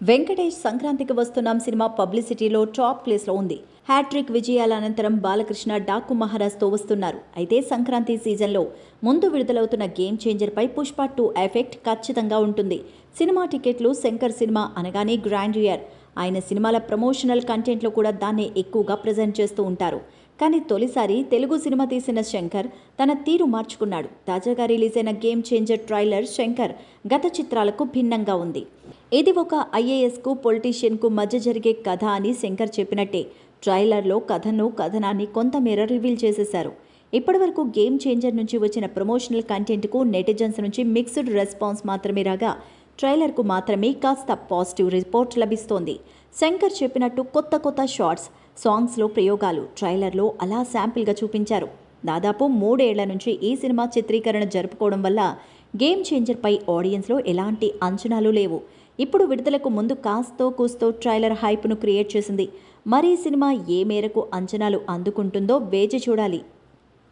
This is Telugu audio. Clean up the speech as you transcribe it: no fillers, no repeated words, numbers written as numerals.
వెంకటేష్ సంక్రాంతికి వస్తున్నాం సినిమా పబ్లిసిటీలో టాప్ ప్లేస్లో ఉంది. హ్యాట్రిక్ విజయాల అనంతరం బాలకృష్ణ డాకు మహారాజ్తో వస్తున్నారు. అయితే సంక్రాంతి సీజన్లో ముందు విడుదలవుతున్న గేమ్ చేంజర్పై పుష్ప 2 ఎఫెక్ట్ ఖచ్చితంగా ఉంటుంది. సినిమా టికెట్లు శంకర్ సినిమా అనగానే గ్రాండియర్. ఆయన సినిమాల ప్రమోషనల్ కంటెంట్లో కూడా దాన్నే ఎక్కువగా ప్రజెంట్ చేస్తూ ఉంటారు. కానీ తొలిసారి తెలుగు సినిమా తీసిన శంకర్ తన తీరు మార్చుకున్నాడు. తాజాగా రిలీజ్ అయిన గేమ్ చేంజర్ ట్రైలర్ శంకర్ గత చిత్రాలకు భిన్నంగా ఉంది. ఇది ఒక ఐఏఎస్కు పొలిటీషియన్కు మధ్య జరిగే కథ అని శంకర్ చెప్పినట్టే ట్రైలర్లో కథనాన్ని కొంతమేర రివీల్ చేసేశారు. ఇప్పటివరకు గేమ్ చేంజర్ నుంచి వచ్చిన ప్రమోషనల్ కంటెంట్కు నెటిజన్స్ నుంచి మిక్స్డ్ రెస్పాన్స్ మాత్రమే రాగా ట్రైలర్కు మాత్రమే కాస్త పాజిటివ్ రిపోర్ట్ లభిస్తోంది. శంకర్ చెప్పినట్టు కొత్త షార్ట్స్, సాంగ్స్లో ప్రయోగాలు ట్రైలర్లో అలా శాంపిల్గా చూపించారు. దాదాపు 3 ఏళ్ల నుంచి ఈ సినిమా చిత్రీకరణ జరుపుకోవడం వల్ల గేమ్ చేంజర్పై ఆడియన్స్లో ఎలాంటి అంచనాలు లేవు. ఇప్పుడు విడుదలకు ముందు కాస్తో కూస్తో ట్రైలర్ హైప్ను క్రియేట్ చేసింది. మరి సినిమా ఏ మేరకు అంచనాలు అందుకుంటుందో వేచి చూడాలి.